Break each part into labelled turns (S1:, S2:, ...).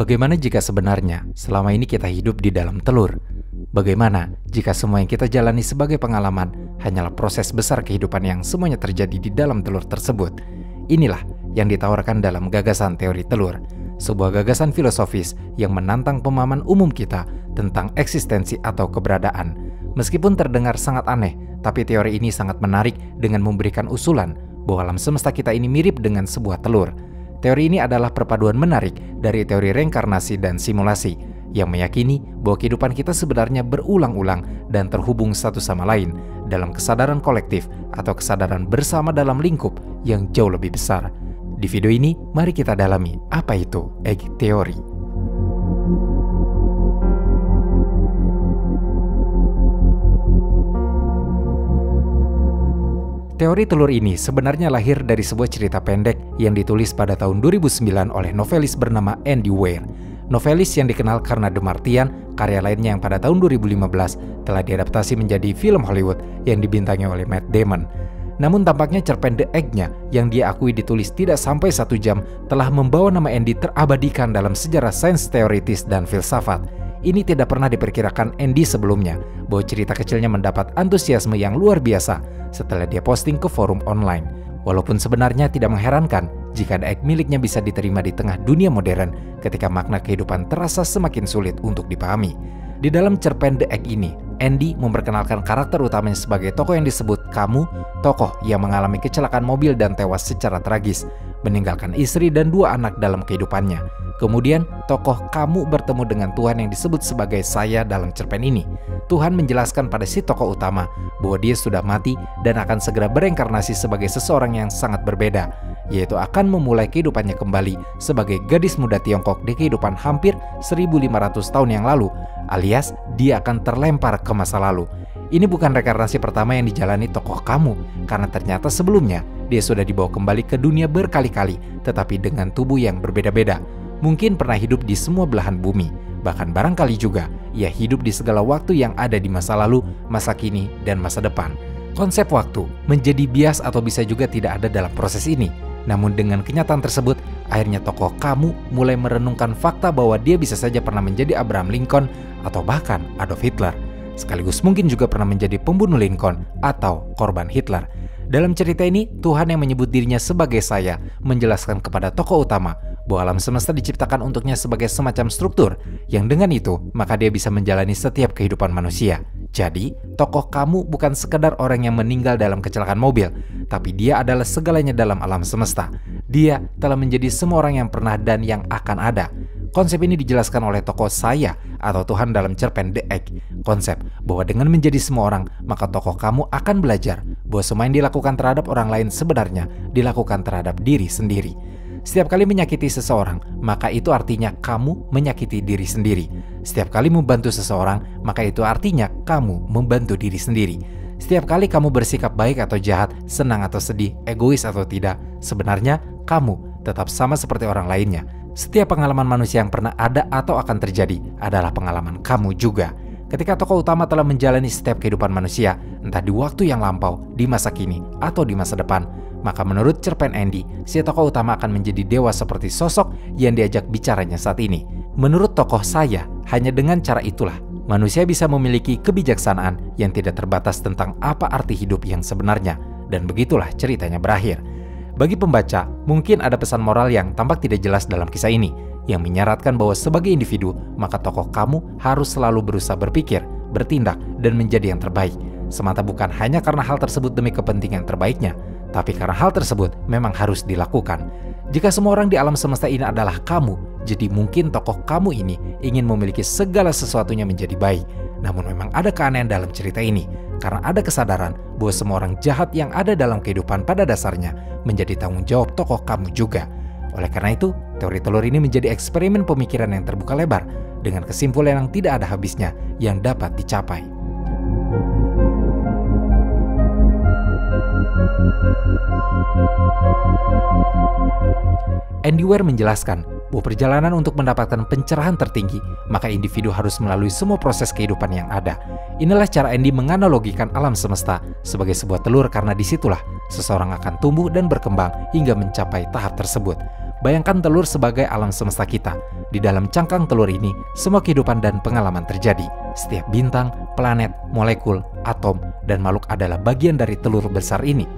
S1: Bagaimana jika sebenarnya selama ini kita hidup di dalam telur? Bagaimana jika semua yang kita jalani sebagai pengalaman hanyalah proses besar kehidupan yang semuanya terjadi di dalam telur tersebut? Inilah yang ditawarkan dalam gagasan teori telur, sebuah gagasan filosofis yang menantang pemahaman umum kita tentang eksistensi atau keberadaan. Meskipun terdengar sangat aneh, tapi teori ini sangat menarik dengan memberikan usulan bahwa alam semesta kita ini mirip dengan sebuah telur. Teori ini adalah perpaduan menarik dari teori reinkarnasi dan simulasi yang meyakini bahwa kehidupan kita sebenarnya berulang-ulang dan terhubung satu sama lain dalam kesadaran kolektif atau kesadaran bersama dalam lingkup yang jauh lebih besar. Di video ini, mari kita dalami apa itu egg theory. Teori telur ini sebenarnya lahir dari sebuah cerita pendek yang ditulis pada tahun 2009 oleh novelis bernama Andy Weir. Novelis yang dikenal karena The Martian, karya lainnya yang pada tahun 2015 telah diadaptasi menjadi film Hollywood yang dibintangi oleh Matt Damon. Namun tampaknya cerpen The Egg-nya yang dia akui ditulis tidak sampai 1 jam telah membawa nama Andy terabadikan dalam sejarah sains teoritis dan filsafat. Ini tidak pernah diperkirakan Andy sebelumnya, bahwa cerita kecilnya mendapat antusiasme yang luar biasa setelah dia posting ke forum online. Walaupun sebenarnya tidak mengherankan jika The Egg miliknya bisa diterima di tengah dunia modern ketika makna kehidupan terasa semakin sulit untuk dipahami. Di dalam cerpen The Egg ini, Andy memperkenalkan karakter utamanya sebagai tokoh yang disebut Kamu, tokoh yang mengalami kecelakaan mobil dan tewas secara tragis, meninggalkan istri dan 2 anak dalam kehidupannya. Kemudian, tokoh Kamu bertemu dengan Tuhan yang disebut sebagai Saya dalam cerpen ini. Tuhan menjelaskan pada si tokoh utama bahwa dia sudah mati dan akan segera bereinkarnasi sebagai seseorang yang sangat berbeda, yaitu akan memulai kehidupannya kembali sebagai gadis muda Tiongkok di kehidupan hampir 1500 tahun yang lalu, alias dia akan terlempar ke masa lalu. Ini bukan reinkarnasi pertama yang dijalani tokoh Kamu, karena ternyata sebelumnya dia sudah dibawa kembali ke dunia berkali-kali, tetapi dengan tubuh yang berbeda-beda. Mungkin pernah hidup di semua belahan bumi, bahkan barangkali juga ia hidup di segala waktu yang ada di masa lalu, masa kini, dan masa depan. Konsep waktu menjadi bias atau bisa juga tidak ada dalam proses ini. Namun dengan kenyataan tersebut, akhirnya tokoh Kamu mulai merenungkan fakta bahwa dia bisa saja pernah menjadi Abraham Lincoln atau bahkan Adolf Hitler. Sekaligus mungkin juga pernah menjadi pembunuh Lincoln atau korban Hitler. Dalam cerita ini, Tuhan yang menyebut dirinya sebagai Saya menjelaskan kepada tokoh utama bahwa alam semesta diciptakan untuknya sebagai semacam struktur yang dengan itu maka dia bisa menjalani setiap kehidupan manusia. Jadi, tokoh Kamu bukan sekedar orang yang meninggal dalam kecelakaan mobil, tapi dia adalah segalanya dalam alam semesta. Dia telah menjadi semua orang yang pernah dan yang akan ada. Konsep ini dijelaskan oleh tokoh Saya atau Tuhan dalam cerpen The Egg. Konsep bahwa dengan menjadi semua orang, maka tokoh Kamu akan belajar bahwa semua yang dilakukan terhadap orang lain sebenarnya dilakukan terhadap diri sendiri. Setiap kali menyakiti seseorang, maka itu artinya kamu menyakiti diri sendiri. Setiap kali membantu seseorang, maka itu artinya kamu membantu diri sendiri. Setiap kali kamu bersikap baik atau jahat, senang atau sedih, egois atau tidak, sebenarnya kamu tetap sama seperti orang lainnya. Setiap pengalaman manusia yang pernah ada atau akan terjadi adalah pengalaman kamu juga. Ketika tokoh utama telah menjalani setiap kehidupan manusia, entah di waktu yang lampau, di masa kini, atau di masa depan, maka menurut cerpen Andy, si tokoh utama akan menjadi dewa seperti sosok yang diajak bicaranya saat ini. Menurut tokoh Saya, hanya dengan cara itulah manusia bisa memiliki kebijaksanaan yang tidak terbatas tentang apa arti hidup yang sebenarnya. Dan begitulah ceritanya berakhir. Bagi pembaca, mungkin ada pesan moral yang tampak tidak jelas dalam kisah ini, yang menyarankan bahwa sebagai individu, maka tokoh Kamu harus selalu berusaha berpikir, bertindak, dan menjadi yang terbaik. Semata bukan hanya karena hal tersebut demi kepentingan terbaiknya, tapi karena hal tersebut memang harus dilakukan. Jika semua orang di alam semesta ini adalah kamu, jadi mungkin tokoh Kamu ini ingin memiliki segala sesuatunya menjadi baik. Namun memang ada keanehan dalam cerita ini, karena ada kesadaran bahwa semua orang jahat yang ada dalam kehidupan pada dasarnya menjadi tanggung jawab tokoh Kamu juga. Oleh karena itu, teori telur ini menjadi eksperimen pemikiran yang terbuka lebar dengan kesimpulan yang tidak ada habisnya yang dapat dicapai. Andy Weir menjelaskan bahwa perjalanan untuk mendapatkan pencerahan tertinggi, maka individu harus melalui semua proses kehidupan yang ada. Inilah cara Andy menganalogikan alam semesta sebagai sebuah telur, karena disitulah seseorang akan tumbuh dan berkembang hingga mencapai tahap tersebut. Bayangkan telur sebagai alam semesta kita. Di dalam cangkang telur ini, semua kehidupan dan pengalaman terjadi. Setiap bintang, planet, molekul, atom, dan makhluk adalah bagian dari telur besar ini.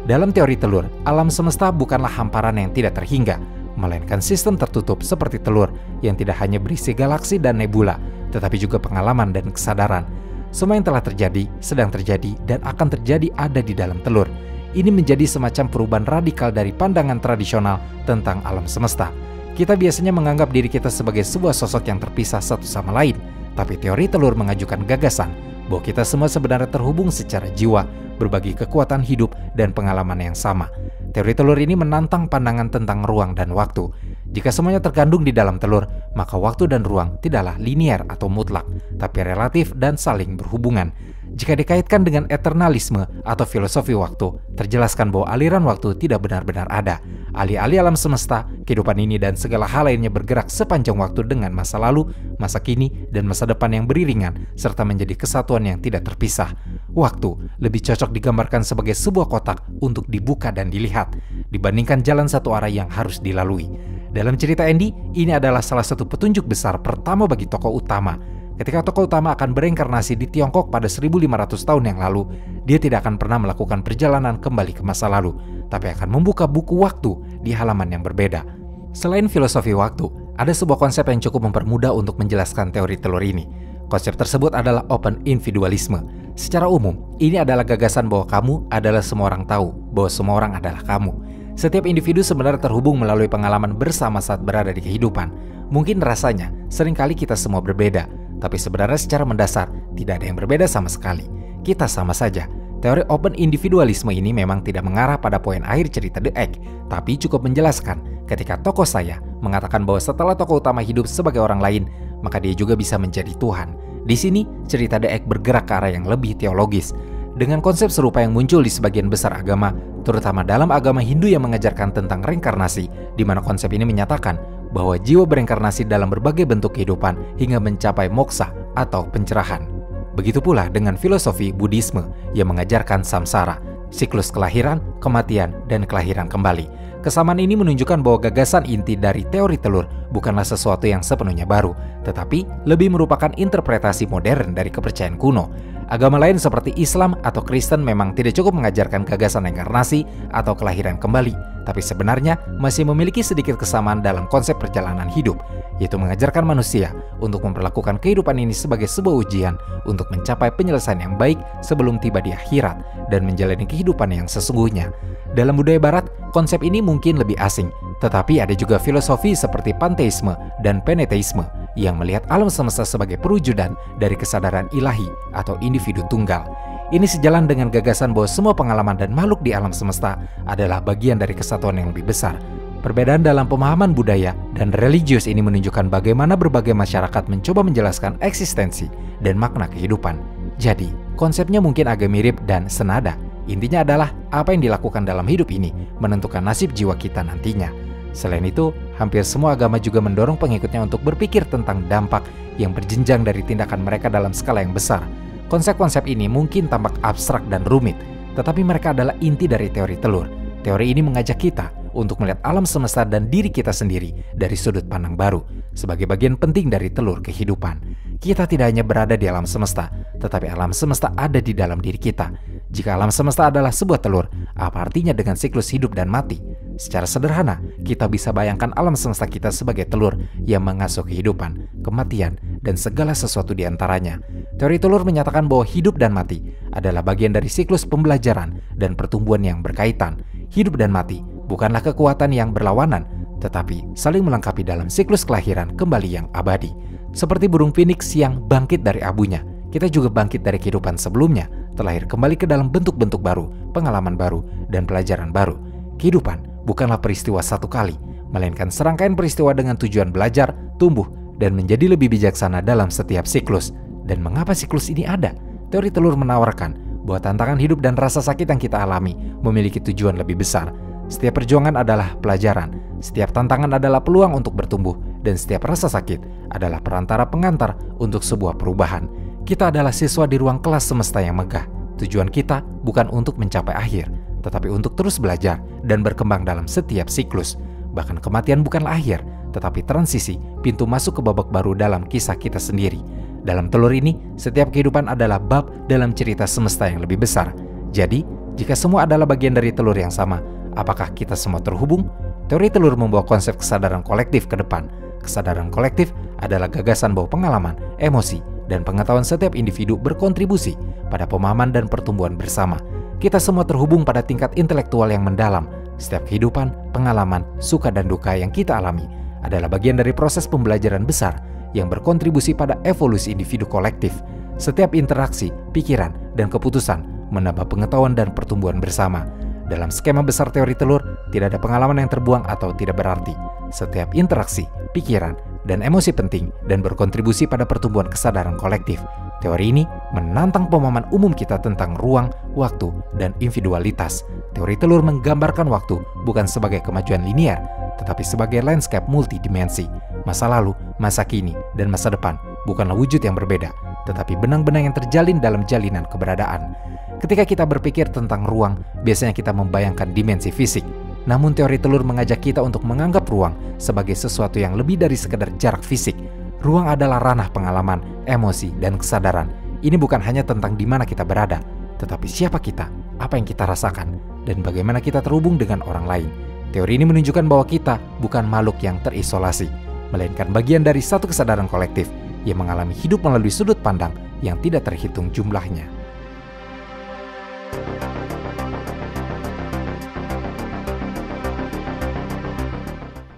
S1: Dalam teori telur, alam semesta bukanlah hamparan yang tidak terhingga, melainkan sistem tertutup seperti telur yang tidak hanya berisi galaksi dan nebula, tetapi juga pengalaman dan kesadaran. Semua yang telah terjadi, sedang terjadi, dan akan terjadi ada di dalam telur. Ini menjadi semacam perubahan radikal dari pandangan tradisional tentang alam semesta. Kita biasanya menganggap diri kita sebagai sebuah sosok yang terpisah satu sama lain, tapi teori telur mengajukan gagasan bahwa kita semua sebenarnya terhubung secara jiwa, berbagi kekuatan hidup dan pengalaman yang sama. Teori telur ini menantang pandangan tentang ruang dan waktu. Jika semuanya terkandung di dalam telur, maka waktu dan ruang tidaklah linear atau mutlak, tapi relatif dan saling berhubungan. Jika dikaitkan dengan eternalisme atau filosofi waktu, terjelaskan bahwa aliran waktu tidak benar-benar ada. Alih-alih alam semesta, kehidupan ini dan segala hal lainnya bergerak sepanjang waktu dengan masa lalu, masa kini, dan masa depan yang beriringan, serta menjadi kesatuan yang tidak terpisah. Waktu lebih cocok digambarkan sebagai sebuah kotak untuk dibuka dan dilihat, dibandingkan jalan satu arah yang harus dilalui. Dalam cerita Andy, ini adalah salah satu petunjuk besar pertama bagi tokoh utama. Ketika tokoh utama akan bereinkarnasi di Tiongkok pada 1500 tahun yang lalu, dia tidak akan pernah melakukan perjalanan kembali ke masa lalu, tapi akan membuka buku waktu di halaman yang berbeda. Selain filosofi waktu, ada sebuah konsep yang cukup mempermudah untuk menjelaskan teori telur ini. Konsep tersebut adalah open individualisme. Secara umum, ini adalah gagasan bahwa kamu adalah semua orang tahu, bahwa semua orang adalah kamu. Setiap individu sebenarnya terhubung melalui pengalaman bersama saat berada di kehidupan. Mungkin rasanya, seringkali kita semua berbeda, tapi sebenarnya secara mendasar, tidak ada yang berbeda sama sekali. Kita sama saja. Teori open individualisme ini memang tidak mengarah pada poin akhir cerita The Egg, tapi cukup menjelaskan ketika tokoh saya mengatakan bahwa setelah tokoh utama hidup sebagai orang lain, maka dia juga bisa menjadi Tuhan. Di sini, cerita The Egg bergerak ke arah yang lebih teologis. Dengan konsep serupa yang muncul di sebagian besar agama, terutama dalam agama Hindu yang mengajarkan tentang reinkarnasi, di mana konsep ini menyatakan bahwa jiwa bereinkarnasi dalam berbagai bentuk kehidupan hingga mencapai moksa atau pencerahan. Begitu pula dengan filosofi Buddhisme yang mengajarkan samsara, siklus kelahiran, kematian, dan kelahiran kembali. Kesamaan ini menunjukkan bahwa gagasan inti dari teori telur bukanlah sesuatu yang sepenuhnya baru, tetapi lebih merupakan interpretasi modern dari kepercayaan kuno. Agama lain seperti Islam atau Kristen memang tidak cukup mengajarkan gagasan reinkarnasi atau kelahiran kembali, tapi sebenarnya masih memiliki sedikit kesamaan dalam konsep perjalanan hidup, yaitu mengajarkan manusia untuk memperlakukan kehidupan ini sebagai sebuah ujian untuk mencapai penyelesaian yang baik sebelum tiba di akhirat dan menjalani kehidupan yang sesungguhnya. Dalam budaya barat, konsep ini mungkin lebih asing, tetapi ada juga filosofi seperti panteisme dan peneteisme yang melihat alam semesta sebagai perwujudan dari kesadaran ilahi atau individu tunggal. Ini sejalan dengan gagasan bahwa semua pengalaman dan makhluk di alam semesta adalah bagian dari kesatuan yang lebih besar. Perbedaan dalam pemahaman budaya dan religius ini menunjukkan bagaimana berbagai masyarakat mencoba menjelaskan eksistensi dan makna kehidupan. Jadi, konsepnya mungkin agak mirip dan senada. Intinya adalah apa yang dilakukan dalam hidup ini menentukan nasib jiwa kita nantinya. Selain itu, hampir semua agama juga mendorong pengikutnya untuk berpikir tentang dampak yang berjenjang dari tindakan mereka dalam skala yang besar. Konsep-konsep ini mungkin tampak abstrak dan rumit, tetapi mereka adalah inti dari teori telur. Teori ini mengajak kita untuk melihat alam semesta dan diri kita sendiri dari sudut pandang baru, sebagai bagian penting dari telur kehidupan. Kita tidak hanya berada di alam semesta, tetapi alam semesta ada di dalam diri kita. Jika alam semesta adalah sebuah telur, apa artinya dengan siklus hidup dan mati? Secara sederhana, kita bisa bayangkan alam semesta kita sebagai telur yang mengasuh kehidupan, kematian, dan segala sesuatu di antaranya. Teori telur menyatakan bahwa hidup dan mati adalah bagian dari siklus pembelajaran dan pertumbuhan yang berkaitan. Hidup dan mati bukanlah kekuatan yang berlawanan, tetapi saling melengkapi dalam siklus kelahiran kembali yang abadi. Seperti burung phoenix yang bangkit dari abunya, kita juga bangkit dari kehidupan sebelumnya, terlahir kembali ke dalam bentuk-bentuk baru, pengalaman baru, dan pelajaran baru. Kehidupan bukanlah peristiwa satu kali, melainkan serangkaian peristiwa dengan tujuan belajar, tumbuh, dan menjadi lebih bijaksana dalam setiap siklus. Dan mengapa siklus ini ada? Teori telur menawarkan bahwa tantangan hidup dan rasa sakit yang kita alami memiliki tujuan lebih besar. Setiap perjuangan adalah pelajaran, setiap tantangan adalah peluang untuk bertumbuh, dan setiap rasa sakit adalah perantara pengantar untuk sebuah perubahan. Kita adalah siswa di ruang kelas semesta yang megah. Tujuan kita bukan untuk mencapai akhir, tetapi untuk terus belajar dan berkembang dalam setiap siklus. Bahkan kematian bukanlah akhir, tetapi transisi, pintu masuk ke babak baru dalam kisah kita sendiri. Dalam telur ini, setiap kehidupan adalah bab dalam cerita semesta yang lebih besar. Jadi, jika semua adalah bagian dari telur yang sama, apakah kita semua terhubung? Teori telur membawa konsep kesadaran kolektif ke depan. Kesadaran kolektif adalah gagasan bahwa pengalaman, emosi, dan pengetahuan setiap individu berkontribusi pada pemahaman dan pertumbuhan bersama. Kita semua terhubung pada tingkat intelektual yang mendalam. Setiap kehidupan, pengalaman, suka dan duka yang kita alami adalah bagian dari proses pembelajaran besar yang berkontribusi pada evolusi individu kolektif. Setiap interaksi, pikiran, dan keputusan menambah pengetahuan dan pertumbuhan bersama. Dalam skema besar teori telur, tidak ada pengalaman yang terbuang atau tidak berarti. Setiap interaksi, pikiran, dan emosi penting dan berkontribusi pada pertumbuhan kesadaran kolektif. Teori ini menantang pemahaman umum kita tentang ruang, waktu, dan individualitas. Teori telur menggambarkan waktu bukan sebagai kemajuan linear, tetapi sebagai landscape multidimensi. Masa lalu, masa kini, dan masa depan bukanlah wujud yang berbeda, tetapi benang-benang yang terjalin dalam jalinan keberadaan. Ketika kita berpikir tentang ruang, biasanya kita membayangkan dimensi fisik. Namun teori telur mengajak kita untuk menganggap ruang sebagai sesuatu yang lebih dari sekedar jarak fisik. Ruang adalah ranah pengalaman, emosi, dan kesadaran. Ini bukan hanya tentang di mana kita berada, tetapi siapa kita, apa yang kita rasakan, dan bagaimana kita terhubung dengan orang lain. Teori ini menunjukkan bahwa kita bukan makhluk yang terisolasi, melainkan bagian dari satu kesadaran kolektif yang mengalami hidup melalui sudut pandang yang tidak terhitung jumlahnya.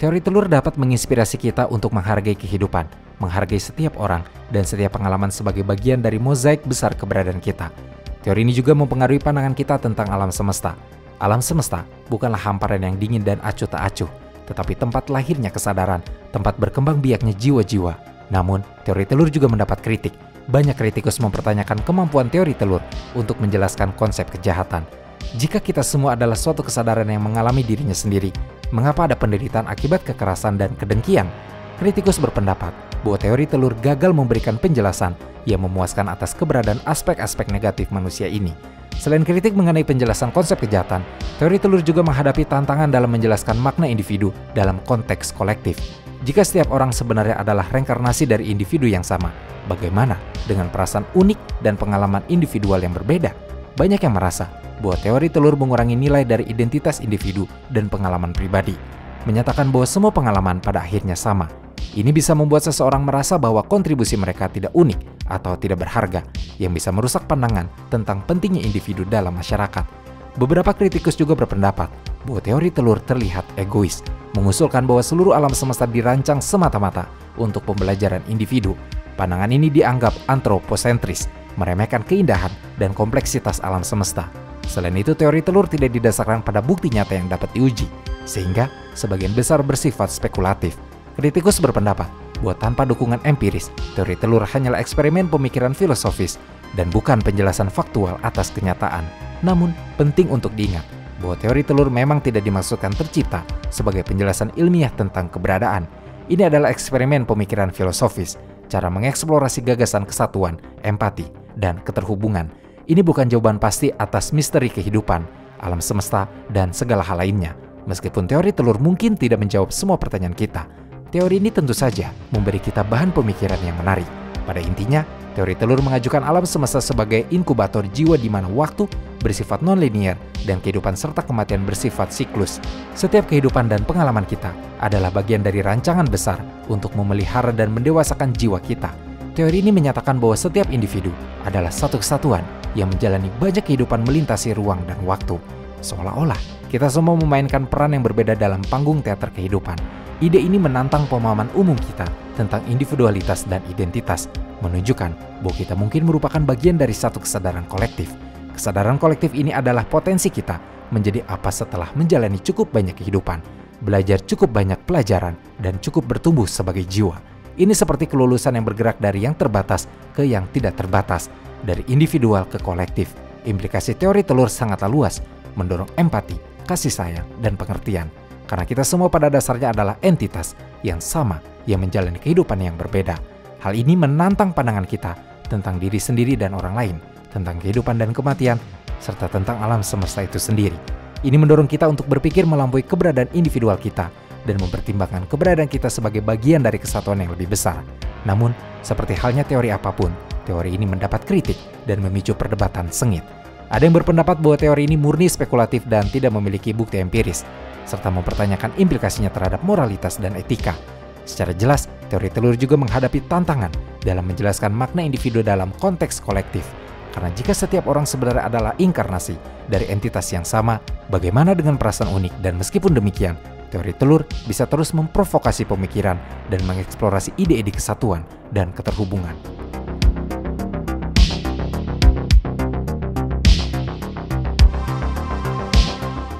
S1: Teori telur dapat menginspirasi kita untuk menghargai kehidupan, menghargai setiap orang, dan setiap pengalaman sebagai bagian dari mozaik besar keberadaan kita. Teori ini juga mempengaruhi pandangan kita tentang alam semesta. Alam semesta bukanlah hamparan yang dingin dan acuh tak acuh, tetapi tempat lahirnya kesadaran, tempat berkembang biaknya jiwa-jiwa. Namun, teori telur juga mendapat kritik. Banyak kritikus mempertanyakan kemampuan teori telur untuk menjelaskan konsep kejahatan. Jika kita semua adalah suatu kesadaran yang mengalami dirinya sendiri, mengapa ada penderitaan akibat kekerasan dan kedengkian? Kritikus berpendapat bahwa teori telur gagal memberikan penjelasan yang memuaskan atas keberadaan aspek-aspek negatif manusia ini. Selain kritik mengenai penjelasan konsep kejahatan, teori telur juga menghadapi tantangan dalam menjelaskan makna individu dalam konteks kolektif. Jika setiap orang sebenarnya adalah reinkarnasi dari individu yang sama, bagaimana dengan perasaan unik dan pengalaman individual yang berbeda? Banyak yang merasa bahwa teori telur mengurangi nilai dari identitas individu dan pengalaman pribadi, menyatakan bahwa semua pengalaman pada akhirnya sama. Ini bisa membuat seseorang merasa bahwa kontribusi mereka tidak unik atau tidak berharga, yang bisa merusak pandangan tentang pentingnya individu dalam masyarakat. Beberapa kritikus juga berpendapat bahwa teori telur terlihat egois, mengusulkan bahwa seluruh alam semesta dirancang semata-mata untuk pembelajaran individu. Pandangan ini dianggap antroposentris, meremehkan keindahan dan kompleksitas alam semesta. Selain itu, teori telur tidak didasarkan pada bukti nyata yang dapat diuji, sehingga sebagian besar bersifat spekulatif. Kritikus berpendapat bahwa tanpa dukungan empiris, teori telur hanyalah eksperimen pemikiran filosofis dan bukan penjelasan faktual atas kenyataan. Namun, penting untuk diingat bahwa teori telur memang tidak dimaksudkan tercipta sebagai penjelasan ilmiah tentang keberadaan. Ini adalah eksperimen pemikiran filosofis, cara mengeksplorasi gagasan kesatuan, empati, dan keterhubungan. Ini bukan jawaban pasti atas misteri kehidupan, alam semesta, dan segala hal lainnya. Meskipun teori telur mungkin tidak menjawab semua pertanyaan kita, teori ini tentu saja memberi kita bahan pemikiran yang menarik. Pada intinya, teori telur mengajukan alam semesta sebagai inkubator jiwa di mana waktu bersifat non-linear dan kehidupan serta kematian bersifat siklus. Setiap kehidupan dan pengalaman kita adalah bagian dari rancangan besar untuk memelihara dan mendewasakan jiwa kita. Teori ini menyatakan bahwa setiap individu adalah satu kesatuan yang menjalani banyak kehidupan melintasi ruang dan waktu. Seolah-olah kita semua memainkan peran yang berbeda dalam panggung teater kehidupan. Ide ini menantang pemahaman umum kita tentang individualitas dan identitas, menunjukkan bahwa kita mungkin merupakan bagian dari satu kesadaran kolektif. Kesadaran kolektif ini adalah potensi kita menjadi apa setelah menjalani cukup banyak kehidupan, belajar cukup banyak pelajaran, dan cukup bertumbuh sebagai jiwa. Ini seperti kelulusan yang bergerak dari yang terbatas ke yang tidak terbatas, dari individual ke kolektif. Implikasi teori telur sangatlah luas, mendorong empati, kasih sayang, dan pengertian. Karena kita semua pada dasarnya adalah entitas yang sama yang menjalani kehidupan yang berbeda. Hal ini menantang pandangan kita tentang diri sendiri dan orang lain, tentang kehidupan dan kematian, serta tentang alam semesta itu sendiri. Ini mendorong kita untuk berpikir melampaui keberadaan individual kita dan mempertimbangkan keberadaan kita sebagai bagian dari kesatuan yang lebih besar. Namun, seperti halnya teori apapun, teori ini mendapat kritik dan memicu perdebatan sengit. Ada yang berpendapat bahwa teori ini murni spekulatif dan tidak memiliki bukti empiris, serta mempertanyakan implikasinya terhadap moralitas dan etika. Secara jelas, teori telur juga menghadapi tantangan dalam menjelaskan makna individu dalam konteks kolektif. Karena jika setiap orang sebenarnya adalah inkarnasi dari entitas yang sama, bagaimana dengan perasaan unik? Dan meskipun demikian, teori telur bisa terus memprovokasi pemikiran dan mengeksplorasi ide-ide kesatuan dan keterhubungan.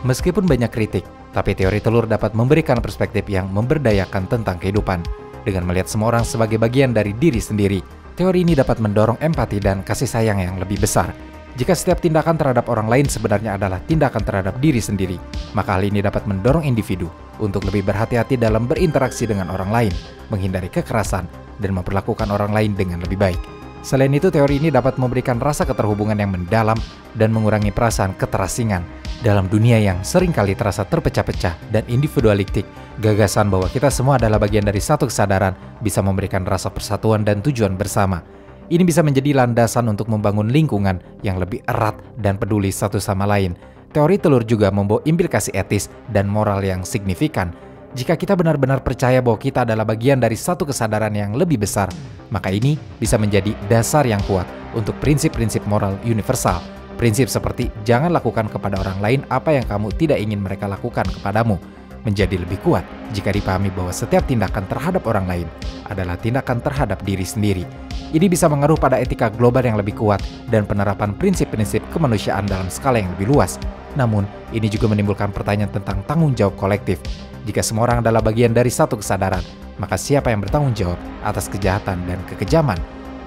S1: Meskipun banyak kritik, tapi teori telur dapat memberikan perspektif yang memberdayakan tentang kehidupan. Dengan melihat semua orang sebagai bagian dari diri sendiri, teori ini dapat mendorong empati dan kasih sayang yang lebih besar. Jika setiap tindakan terhadap orang lain sebenarnya adalah tindakan terhadap diri sendiri, maka hal ini dapat mendorong individu untuk lebih berhati-hati dalam berinteraksi dengan orang lain, menghindari kekerasan, dan memperlakukan orang lain dengan lebih baik. Selain itu, teori ini dapat memberikan rasa keterhubungan yang mendalam dan mengurangi perasaan keterasingan. Dalam dunia yang seringkali terasa terpecah-pecah dan individualistik, gagasan bahwa kita semua adalah bagian dari satu kesadaran bisa memberikan rasa persatuan dan tujuan bersama. Ini bisa menjadi landasan untuk membangun lingkungan yang lebih erat dan peduli satu sama lain. Teori telur juga membawa implikasi etis dan moral yang signifikan. Jika kita benar-benar percaya bahwa kita adalah bagian dari satu kesadaran yang lebih besar, maka ini bisa menjadi dasar yang kuat untuk prinsip-prinsip moral universal. Prinsip seperti jangan lakukan kepada orang lain apa yang kamu tidak ingin mereka lakukan kepadamu, menjadi lebih kuat jika dipahami bahwa setiap tindakan terhadap orang lain adalah tindakan terhadap diri sendiri. Ini bisa mengaruh pada etika global yang lebih kuat dan penerapan prinsip-prinsip kemanusiaan dalam skala yang lebih luas. Namun, ini juga menimbulkan pertanyaan tentang tanggung jawab kolektif. Jika semua orang adalah bagian dari satu kesadaran, maka siapa yang bertanggung jawab atas kejahatan dan kekejaman?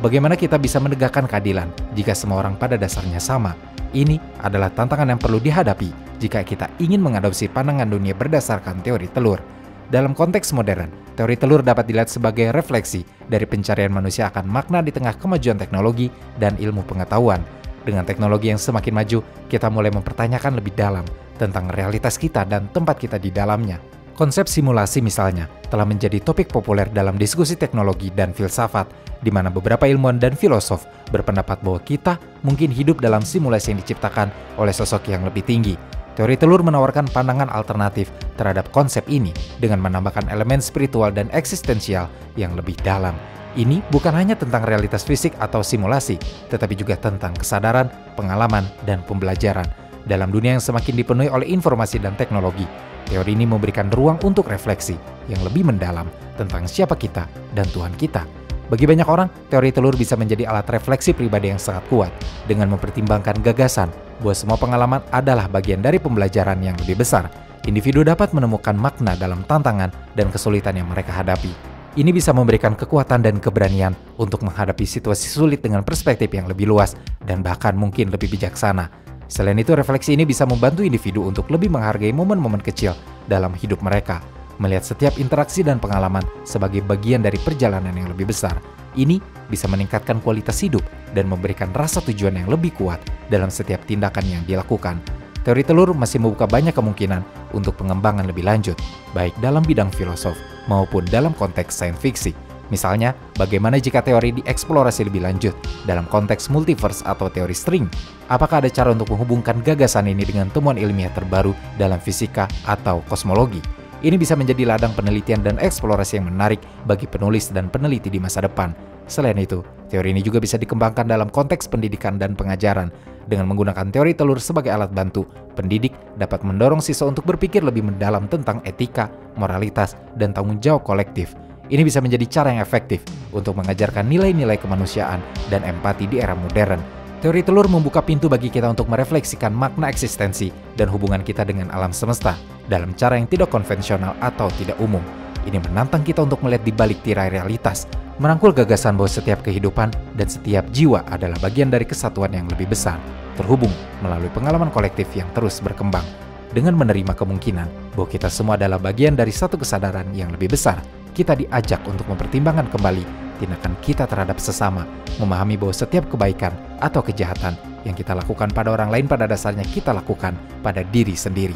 S1: Bagaimana kita bisa menegakkan keadilan jika semua orang pada dasarnya sama? Ini adalah tantangan yang perlu dihadapi jika kita ingin mengadopsi pandangan dunia berdasarkan teori telur. Dalam konteks modern, teori telur dapat dilihat sebagai refleksi dari pencarian manusia akan makna di tengah kemajuan teknologi dan ilmu pengetahuan. Dengan teknologi yang semakin maju, kita mulai mempertanyakan lebih dalam tentang realitas kita dan tempat kita di dalamnya. Konsep simulasi misalnya telah menjadi topik populer dalam diskusi teknologi dan filsafat, di mana beberapa ilmuwan dan filosof berpendapat bahwa kita mungkin hidup dalam simulasi yang diciptakan oleh sosok yang lebih tinggi. Teori telur menawarkan pandangan alternatif terhadap konsep ini dengan menambahkan elemen spiritual dan eksistensial yang lebih dalam. Ini bukan hanya tentang realitas fisik atau simulasi, tetapi juga tentang kesadaran, pengalaman, dan pembelajaran. Dalam dunia yang semakin dipenuhi oleh informasi dan teknologi, teori ini memberikan ruang untuk refleksi yang lebih mendalam tentang siapa kita dan Tuhan kita. Bagi banyak orang, teori telur bisa menjadi alat refleksi pribadi yang sangat kuat dengan mempertimbangkan gagasan bahwa semua pengalaman adalah bagian dari pembelajaran yang lebih besar. Individu dapat menemukan makna dalam tantangan dan kesulitan yang mereka hadapi. Ini bisa memberikan kekuatan dan keberanian untuk menghadapi situasi sulit dengan perspektif yang lebih luas dan bahkan mungkin lebih bijaksana. Selain itu, refleksi ini bisa membantu individu untuk lebih menghargai momen-momen kecil dalam hidup mereka, melihat setiap interaksi dan pengalaman sebagai bagian dari perjalanan yang lebih besar. Ini bisa meningkatkan kualitas hidup dan memberikan rasa tujuan yang lebih kuat dalam setiap tindakan yang dilakukan. Teori telur masih membuka banyak kemungkinan untuk pengembangan lebih lanjut, baik dalam bidang filosof maupun dalam konteks sains fiksi. Misalnya, bagaimana jika teori dieksplorasi lebih lanjut dalam konteks multiverse atau teori string? Apakah ada cara untuk menghubungkan gagasan ini dengan temuan ilmiah terbaru dalam fisika atau kosmologi? Ini bisa menjadi ladang penelitian dan eksplorasi yang menarik bagi penulis dan peneliti di masa depan. Selain itu, teori ini juga bisa dikembangkan dalam konteks pendidikan dan pengajaran. Dengan menggunakan teori telur sebagai alat bantu, pendidik dapat mendorong siswa untuk berpikir lebih mendalam tentang etika, moralitas, dan tanggung jawab kolektif. Ini bisa menjadi cara yang efektif untuk mengajarkan nilai-nilai kemanusiaan dan empati di era modern. Teori telur membuka pintu bagi kita untuk merefleksikan makna eksistensi dan hubungan kita dengan alam semesta dalam cara yang tidak konvensional atau tidak umum. Ini menantang kita untuk melihat di balik tirai realitas, merangkul gagasan bahwa setiap kehidupan dan setiap jiwa adalah bagian dari kesatuan yang lebih besar, terhubung melalui pengalaman kolektif yang terus berkembang. Dengan menerima kemungkinan bahwa kita semua adalah bagian dari satu kesadaran yang lebih besar, kita diajak untuk mempertimbangkan kembali tindakan kita terhadap sesama, memahami bahwa setiap kebaikan atau kejahatan yang kita lakukan pada orang lain pada dasarnya kita lakukan pada diri sendiri.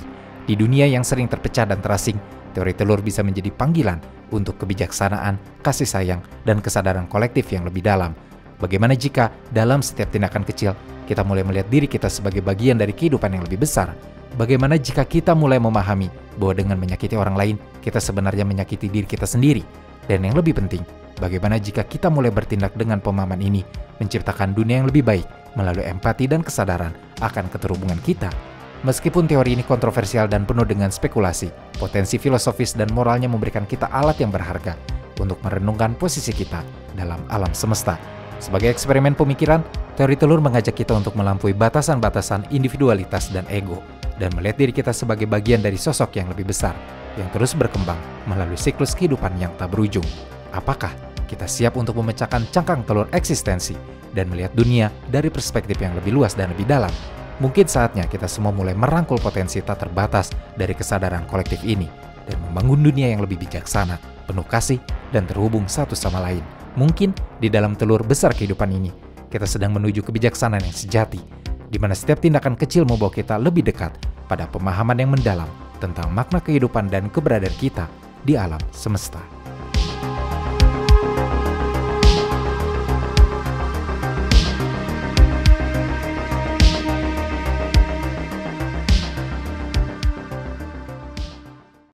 S1: Di dunia yang sering terpecah dan terasing, teori telur bisa menjadi panggilan untuk kebijaksanaan, kasih sayang, dan kesadaran kolektif yang lebih dalam. Bagaimana jika dalam setiap tindakan kecil, kita mulai melihat diri kita sebagai bagian dari kehidupan yang lebih besar? Bagaimana jika kita mulai memahami bahwa dengan menyakiti orang lain, kita sebenarnya menyakiti diri kita sendiri? Dan yang lebih penting, bagaimana jika kita mulai bertindak dengan pemahaman ini, menciptakan dunia yang lebih baik melalui empati dan kesadaran akan keterhubungan kita? Meskipun teori ini kontroversial dan penuh dengan spekulasi, potensi filosofis dan moralnya memberikan kita alat yang berharga untuk merenungkan posisi kita dalam alam semesta. Sebagai eksperimen pemikiran, teori telur mengajak kita untuk melampaui batasan-batasan individualitas dan ego, dan melihat diri kita sebagai bagian dari sosok yang lebih besar, yang terus berkembang melalui siklus kehidupan yang tak berujung. Apakah kita siap untuk memecahkan cangkang telur eksistensi dan melihat dunia dari perspektif yang lebih luas dan lebih dalam? Mungkin saatnya kita semua mulai merangkul potensi tak terbatas dari kesadaran kolektif ini dan membangun dunia yang lebih bijaksana, penuh kasih, dan terhubung satu sama lain. Mungkin di dalam telur besar kehidupan ini, kita sedang menuju kebijaksanaan yang sejati, di mana setiap tindakan kecil membawa kita lebih dekat pada pemahaman yang mendalam tentang makna kehidupan dan keberadaan kita di alam semesta.